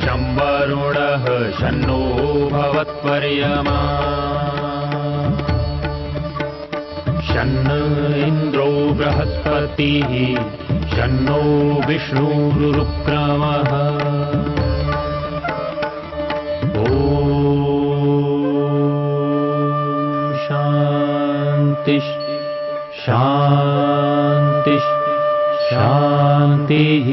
शं वरुणः शन्नो भवत्वर्यमा शन्न इन्द्रो बृहस्पतिः शन्नो विष्णुरुक्रमः ॐ शान्ति शान्ति शान्तिः।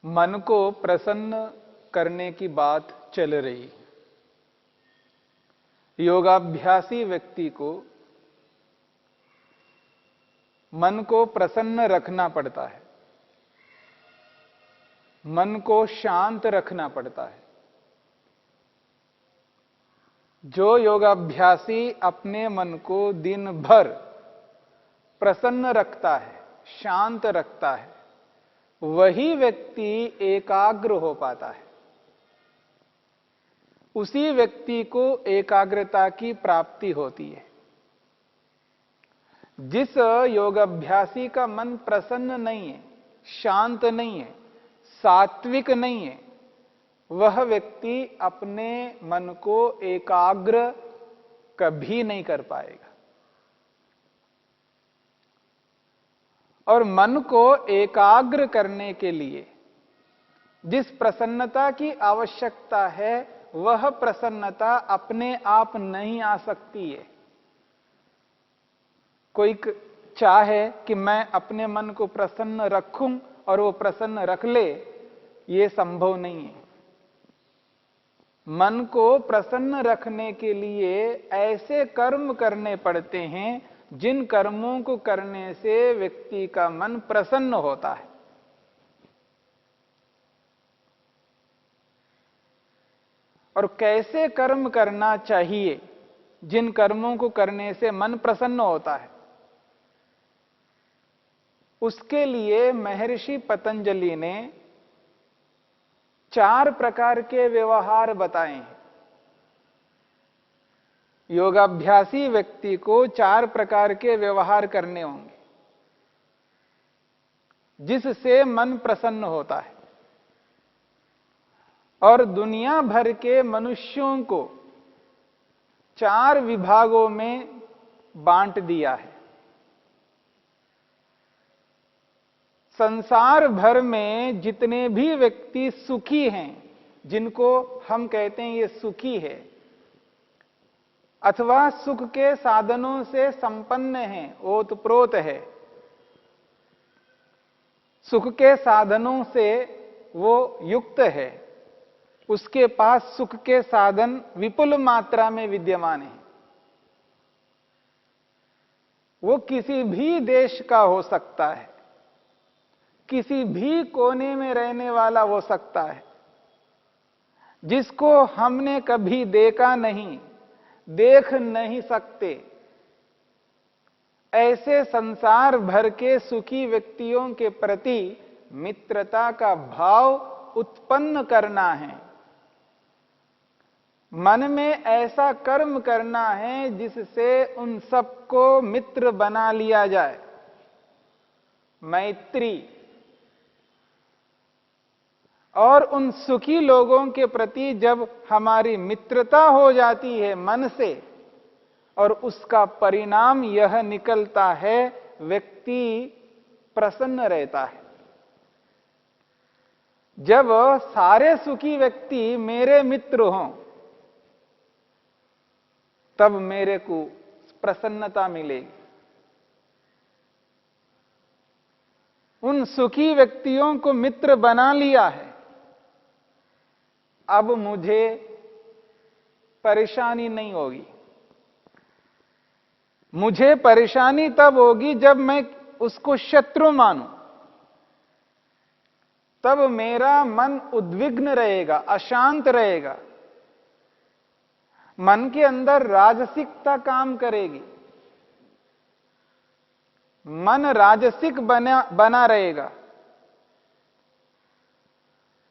मन को प्रसन्न करने की बात चल रही। योगाभ्यासी व्यक्ति को मन को प्रसन्न रखना पड़ता है, मन को शांत रखना पड़ता है। जो योगाभ्यासी अपने मन को दिन भर प्रसन्न रखता है, शांत रखता है, वही व्यक्ति एकाग्र हो पाता है। उसी व्यक्ति को एकाग्रता की प्राप्ति होती है। जिस योगाभ्यासी का मन प्रसन्न नहीं है, शांत नहीं है, सात्विक नहीं है, वह व्यक्ति अपने मन को एकाग्र कभी नहीं कर पाएगा। और मन को एकाग्र करने के लिए जिस प्रसन्नता की आवश्यकता है, वह प्रसन्नता अपने आप नहीं आ सकती है। कोई चाहे कि मैं अपने मन को प्रसन्न रखूं और वो प्रसन्न रख ले, ये संभव नहीं है। मन को प्रसन्न रखने के लिए ऐसे कर्म करने पड़ते हैं जिन कर्मों को करने से व्यक्ति का मन प्रसन्न होता है। और कैसे कर्म करना चाहिए जिन कर्मों को करने से मन प्रसन्न होता है, उसके लिए महर्षि पतंजलि ने 4 प्रकार के व्यवहार बताए हैं। योगाभ्यासी व्यक्ति को 4 प्रकार के व्यवहार करने होंगे जिससे मन प्रसन्न होता है। और दुनिया भर के मनुष्यों को 4 विभागों में बांट दिया है। संसार भर में जितने भी व्यक्ति सुखी हैं, जिनको हम कहते हैं ये सुखी है, अथवा सुख के साधनों से संपन्न है, ओतप्रोत है, सुख के साधनों से वो युक्त है, उसके पास सुख के साधन विपुल मात्रा में विद्यमान है। वो किसी भी देश का हो सकता है, किसी भी कोने में रहने वाला हो सकता है, जिसको हमने कभी देखा नहीं, देख नहीं सकते। ऐसे संसार भर के सुखी व्यक्तियों के प्रति मित्रता का भाव उत्पन्न करना है। मन में ऐसा कर्म करना है जिससे उन सबको मित्र बना लिया जाए। मैत्री। और उन सुखी लोगों के प्रति जब हमारी मित्रता हो जाती है मन से, और उसका परिणाम यह निकलता है व्यक्ति प्रसन्न रहता है। जब सारे सुखी व्यक्ति मेरे मित्र हों, तब मेरे को प्रसन्नता मिलेगी। उन सुखी व्यक्तियों को मित्र बना लिया है, अब मुझे परेशानी नहीं होगी। मुझे परेशानी तब होगी जब मैं उसको शत्रु मानूं, तब मेरा मन उद्विग्न रहेगा, अशांत रहेगा। मन के अंदर राजसिकता काम करेगी। मन राजसिक बना रहेगा।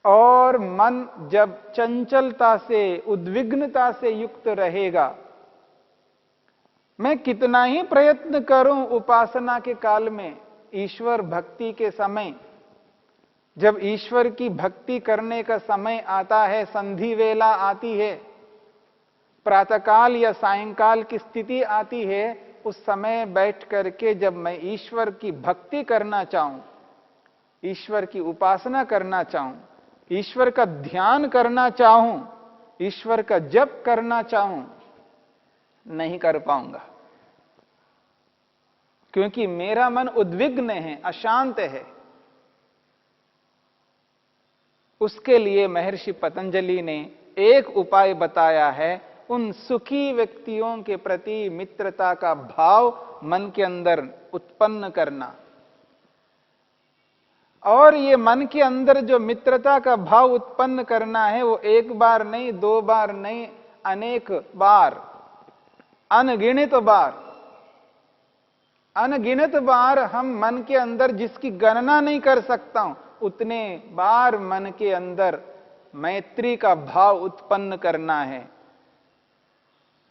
और मन जब चंचलता से, उद्विग्नता से युक्त रहेगा, मैं कितना ही प्रयत्न करूं उपासना के काल में, ईश्वर भक्ति के समय, जब ईश्वर की भक्ति करने का समय आता है, संधि वेला आती है, प्रातःकाल या सायंकाल की स्थिति आती है, उस समय बैठ करके जब मैं ईश्वर की भक्ति करना चाहूं, ईश्वर की उपासना करना चाहूं, ईश्वर का ध्यान करना चाहूं, ईश्वर का जप करना चाहूं, नहीं कर पाऊंगा, क्योंकि मेरा मन उद्विग्न है, अशांत है। उसके लिए महर्षि पतंजलि ने एक उपाय बताया है, उन सुखी व्यक्तियों के प्रति मित्रता का भाव मन के अंदर उत्पन्न करना। और ये मन के अंदर जो मित्रता का भाव उत्पन्न करना है, वो एक बार नहीं, दो बार नहीं, अनेक बार, अनगिनत बार, अनगिनत बार हम मन के अंदर, जिसकी गणना नहीं कर सकता हूं, उतने बार मन के अंदर मैत्री का भाव उत्पन्न करना है।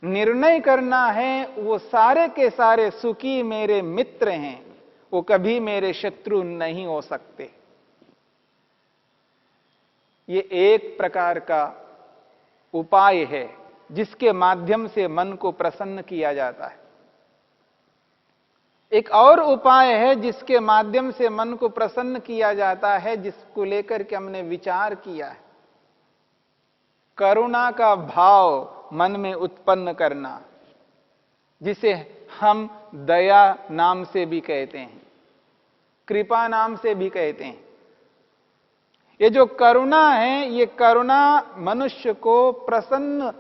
निर्णय करना है वो सारे के सारे सुखी मेरे मित्र हैं, वो कभी मेरे शत्रु नहीं हो सकते। ये एक प्रकार का उपाय है जिसके माध्यम से मन को प्रसन्न किया जाता है। एक और उपाय है जिसके माध्यम से मन को प्रसन्न किया जाता है, जिसको लेकर के हमने विचार किया है, करुणा का भाव मन में उत्पन्न करना, जिसे हम दया नाम से भी कहते हैं, कृपा नाम से भी कहते हैं। ये जो करुणा है, ये करुणा मनुष्य को प्रसन्न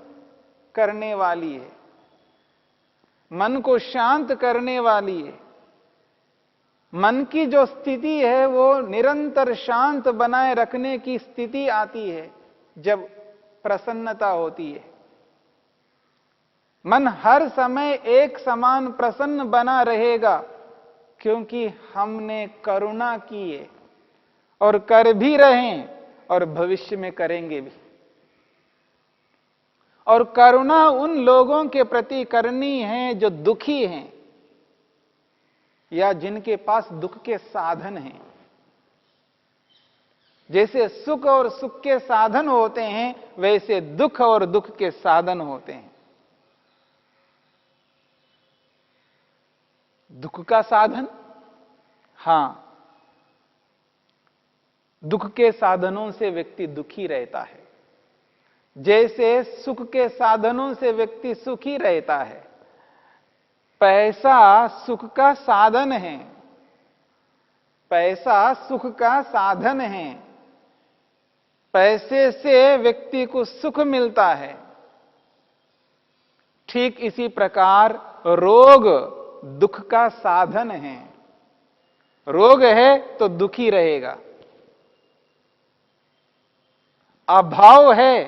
करने वाली है, मन को शांत करने वाली है। मन की जो स्थिति है वो निरंतर शांत बनाए रखने की स्थिति आती है जब प्रसन्नता होती है। मन हर समय एक समान प्रसन्न बना रहेगा, क्योंकि हमने करुणा की है, और कर भी रहे हैं और भविष्य में करेंगे भी। और करुणा उन लोगों के प्रति करनी है जो दुखी हैं या जिनके पास दुख के साधन हैं। जैसे सुख और सुख के साधन होते हैं, वैसे दुख और दुख के साधन होते हैं। दुख का साधन, हां, दुख के साधनों से व्यक्ति दुखी रहता है, जैसे सुख के साधनों से व्यक्ति सुखी रहता है। पैसा सुख का साधन है, पैसा सुख का साधन है, पैसे से व्यक्ति को सुख मिलता है। ठीक इसी प्रकार रोग दुख का साधन है। रोग है तो दुखी रहेगा, अभाव है,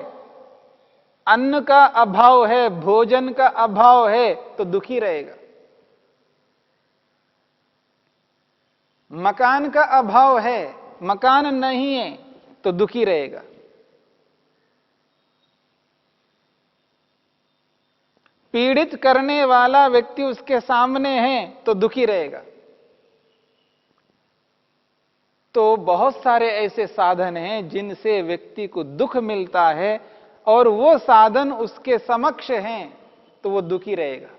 अन्न का अभाव है, भोजन का अभाव है तो दुखी रहेगा। मकान का अभाव है, मकान नहीं है तो दुखी रहेगा। पीड़ित करने वाला व्यक्ति उसके सामने है तो दुखी रहेगा। तो बहुत सारे ऐसे साधन हैं जिनसे व्यक्ति को दुख मिलता है, और वो साधन उसके समक्ष हैं तो वो दुखी रहेगा।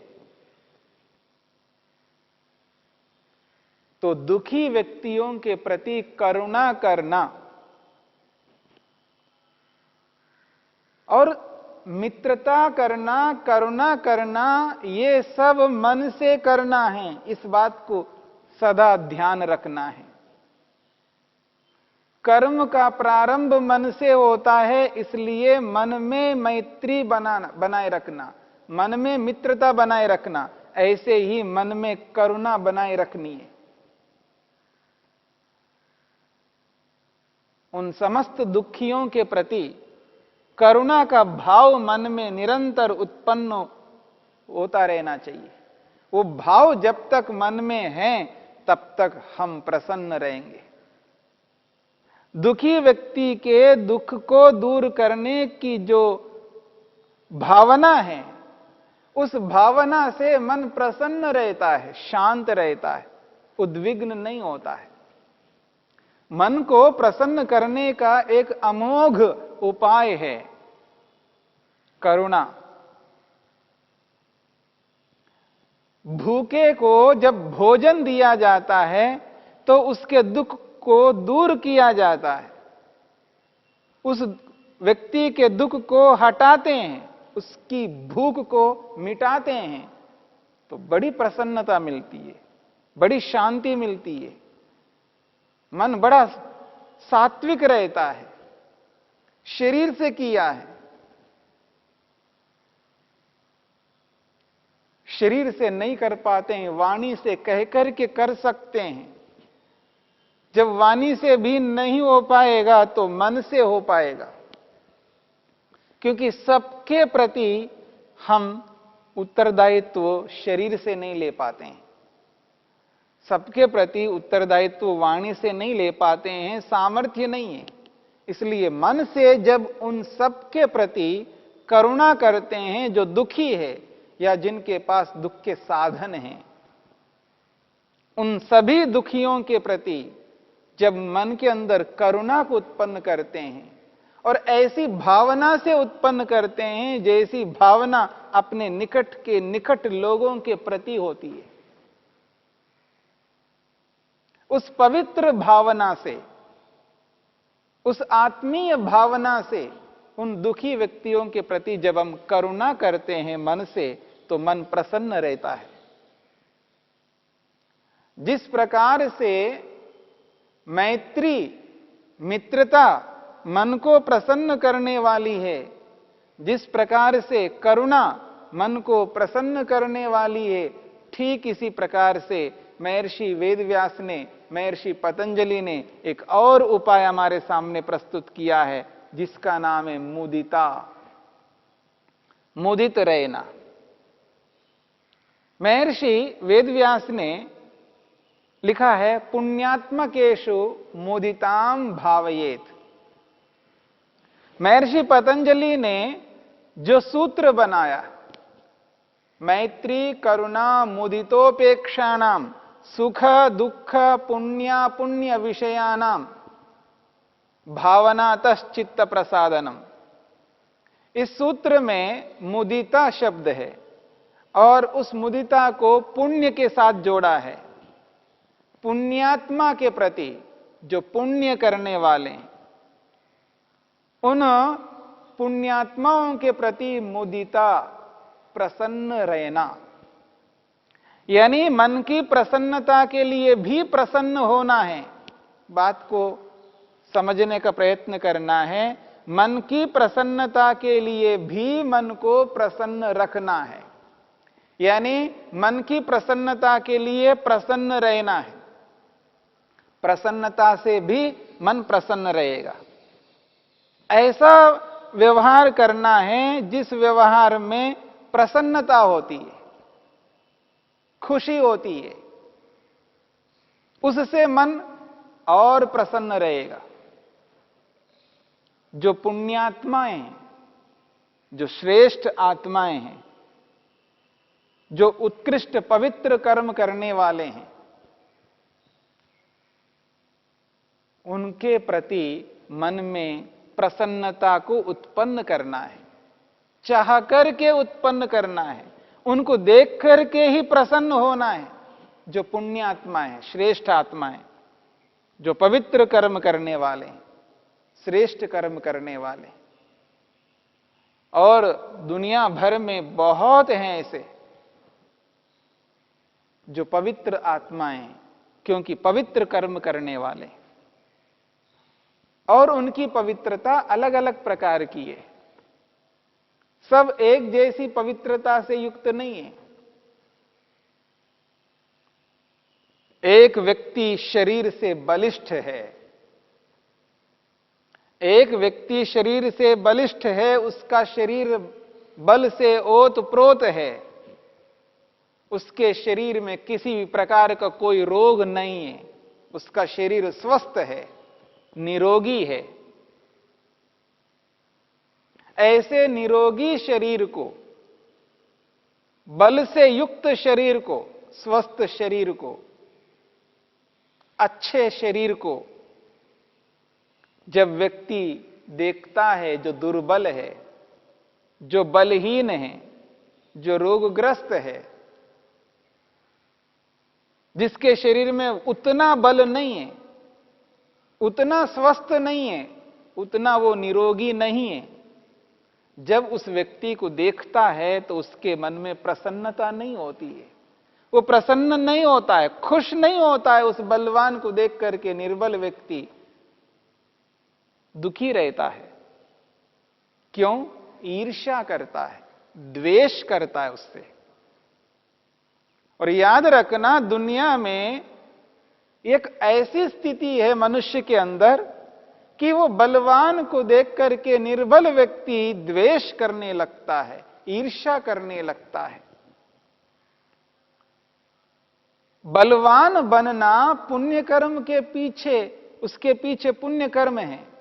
तो दुखी व्यक्तियों के प्रति करुणा करना और मित्रता करना, करुणा करना, ये सब मन से करना है। इस बात को सदा ध्यान रखना है। कर्म का प्रारंभ मन से होता है, इसलिए मन में मैत्री बनाए रखना, मन में मित्रता बनाए रखना, ऐसे ही मन में करुणा बनाए रखनी है। उन समस्त दुखियों के प्रति करुणा का भाव मन में निरंतर उत्पन्न होता रहना चाहिए। वो भाव जब तक मन में है, तब तक हम प्रसन्न रहेंगे। दुखी व्यक्ति के दुख को दूर करने की जो भावना है, उस भावना से मन प्रसन्न रहता है, शांत रहता है, उद्विग्न नहीं होता है। मन को प्रसन्न करने का एक अमोघ उपाय है करुणा। भूखे को जब भोजन दिया जाता है तो उसके दुख को दूर किया जाता है, उस व्यक्ति के दुख को हटाते हैं, उसकी भूख को मिटाते हैं, तो बड़ी प्रसन्नता मिलती है, बड़ी शांति मिलती है, मन बड़ा सात्विक रहता है। शरीर से किया है, शरीर से नहीं कर पाते हैं, वाणी से कह करके कर सकते हैं। जब वाणी से भी नहीं हो पाएगा तो मन से हो पाएगा, क्योंकि सबके प्रति हम उत्तरदायित्व शरीर से नहीं ले पाते हैं, सबके प्रति उत्तरदायित्व वाणी से नहीं ले पाते हैं, सामर्थ्य नहीं है। इसलिए मन से जब उन सबके प्रति करुणा करते हैं जो दुखी है या जिनके पास दुख के साधन हैं, उन सभी दुखियों के प्रति जब मन के अंदर करुणा को उत्पन्न करते हैं और ऐसी भावना से उत्पन्न करते हैं जैसी भावना अपने निकट के निकट लोगों के प्रति होती है, उस पवित्र भावना से, उस आत्मीय भावना से उन दुखी व्यक्तियों के प्रति जब हम करुणा करते हैं मन से, तो मन प्रसन्न रहता है। जिस प्रकार से मैत्री, मित्रता मन को प्रसन्न करने वाली है, जिस प्रकार से करुणा मन को प्रसन्न करने वाली है, ठीक इसी प्रकार से महर्षि वेदव्यास ने, महर्षि पतंजलि ने एक और उपाय हमारे सामने प्रस्तुत किया है, जिसका नाम है मुदिता, मुदित रहना। महर्षि वेदव्यास ने लिखा है, पुण्यात्मकेषु मुदिताम भावयेत। महर्षि पतंजलि ने जो सूत्र बनाया, मैत्री करुणा मुदितोपेक्षाणाम सुख दुख पुण्य पुण्य विषयानाम भावनातश्चित्त प्रसादनम, इस सूत्र में मुदिता शब्द है और उस मुदिता को पुण्य के साथ जोड़ा है। पुण्यात्मा के प्रति, जो पुण्य करने वाले हैं, उन पुण्यात्माओं के प्रति मुदिता, प्रसन्न रहना, यानी मन की प्रसन्नता के लिए भी प्रसन्न होना है। बात को समझने का प्रयत्न करना है। मन की प्रसन्नता के लिए भी मन को प्रसन्न रखना है, यानी मन की प्रसन्नता के लिए प्रसन्न रहना है। प्रसन्नता से भी मन प्रसन्न रहेगा। ऐसा व्यवहार करना है जिस व्यवहार में प्रसन्नता होती है, खुशी होती है, उससे मन और प्रसन्न रहेगा। जो पुण्यात्माएं हैं, जो श्रेष्ठ आत्माएं हैं, जो उत्कृष्ट पवित्र कर्म करने वाले हैं, उनके प्रति मन में प्रसन्नता को उत्पन्न करना है, चाह करके उत्पन्न करना है, उनको देख करके ही प्रसन्न होना है। जो पुण्य आत्मा है, श्रेष्ठ आत्मा है, जो पवित्र कर्म करने वाले हैं, श्रेष्ठ कर्म करने वाले, और दुनिया भर में बहुत हैं ऐसे जो पवित्र आत्माएं, क्योंकि पवित्र कर्म करने वाले, और उनकी पवित्रता अलग अलग प्रकार की है, सब एक जैसी पवित्रता से युक्त नहीं है। एक व्यक्ति शरीर से बलिष्ठ है, एक व्यक्ति शरीर से बलिष्ठ है, उसका शरीर बल से ओतप्रोत है, उसके शरीर में किसी भी प्रकार का कोई रोग नहीं है, उसका शरीर स्वस्थ है, निरोगी है। ऐसे निरोगी शरीर को, बल से युक्त शरीर को, स्वस्थ शरीर को, अच्छे शरीर को जब व्यक्ति देखता है, जो दुर्बल है, जो बलहीन है, जो रोगग्रस्त है, जिसके शरीर में उतना बल नहीं है, उतना स्वस्थ नहीं है, उतना वो निरोगी नहीं है, जब उस व्यक्ति को देखता है तो उसके मन में प्रसन्नता नहीं होती है। वो प्रसन्न नहीं होता है, खुश नहीं होता है। उस बलवान को देख करके निर्बल व्यक्ति दुखी रहता है। क्यों? ईर्ष्या करता है, द्वेष करता है उससे। और याद रखना, दुनिया में एक ऐसी स्थिति है मनुष्य के अंदर कि वो बलवान को देख करके निर्बल व्यक्ति द्वेष करने लगता है, ईर्ष्या करने लगता है। बलवान बनना पुण्य कर्म के पीछे, उसके पीछे पुण्य कर्म है।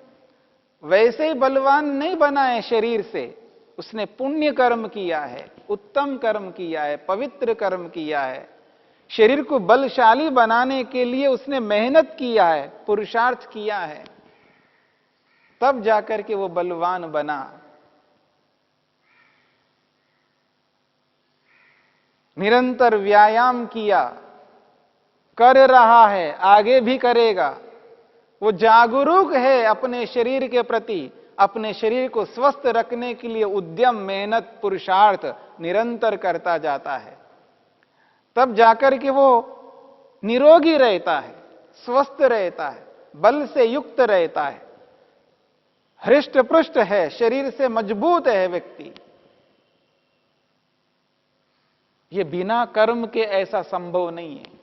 वैसे ही बलवान नहीं बना है शरीर से, उसने पुण्य कर्म किया है, उत्तम कर्म किया है, पवित्र कर्म किया है। शरीर को बलशाली बनाने के लिए उसने मेहनत किया है, पुरुषार्थ किया है, तब जाकर के वो बलवान बना। निरंतर व्यायाम किया, कर रहा है, आगे भी करेगा। वो जागरूक है अपने शरीर के प्रति, अपने शरीर को स्वस्थ रखने के लिए उद्यम, मेहनत, पुरुषार्थ निरंतर करता जाता है। तब जाकर के वो निरोगी रहता है, स्वस्थ रहता है, बल से युक्त रहता है, हृष्ट पुष्ट है, शरीर से मजबूत है व्यक्ति। ये बिना कर्म के ऐसा संभव नहीं है।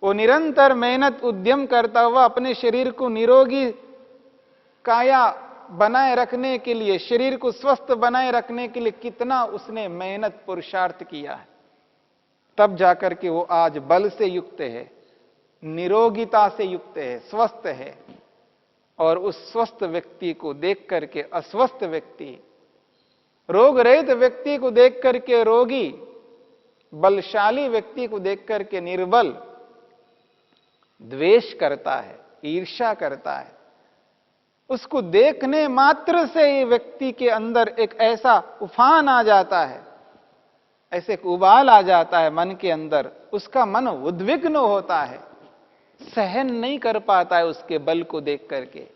वो निरंतर मेहनत, उद्यम करता हुआ अपने शरीर को निरोगी काया बनाए रखने के लिए, शरीर को स्वस्थ बनाए रखने के लिए कितना उसने मेहनत, पुरुषार्थ किया है। तब जाकर के वो आज बल से युक्त है, निरोगिता से युक्त है, स्वस्थ है। और उस स्वस्थ व्यक्ति को देख करके अस्वस्थ व्यक्ति, रोग रहित व्यक्ति को देख करके रोगी, बलशाली व्यक्ति को देख करके निर्बल द्वेष करता है, ईर्ष्या करता है। उसको देखने मात्र से ही व्यक्ति के अंदर एक ऐसा उफान आ जाता है, ऐसे एक उबाल आ जाता है मन के अंदर। उसका मन उद्विग्न होता है, सहन नहीं कर पाता है उसके बल को देख करके,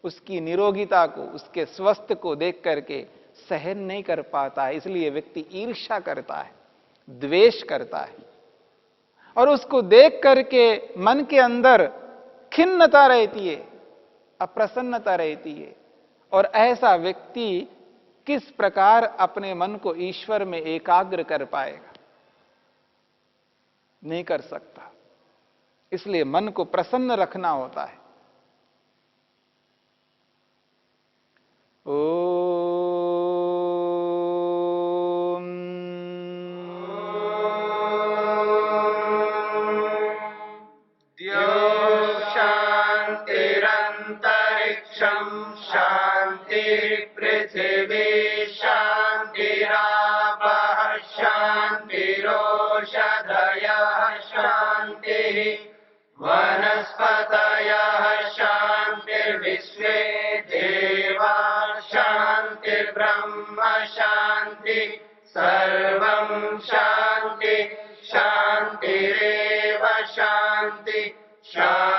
उसकी निरोगिता को, उसके स्वस्थ को देख करके सहन नहीं कर पाता है। इसलिए व्यक्ति ईर्ष्या करता है, द्वेष करता है, और उसको देख करके मन के अंदर खिन्नता रहती है, अप्रसन्नता रहती है। और ऐसा व्यक्ति किस प्रकार अपने मन को ईश्वर में एकाग्र कर पाएगा? नहीं कर सकता। इसलिए मन को प्रसन्न रखना होता है। शांति पृथ्वी शांतिरापः शांतिरोषधयः शांति वनस्पतयः शांतिर्विश्वे देवा शांतिर्ब्रह्म शांति सर्वं शांति शांतिरेव शांति शांति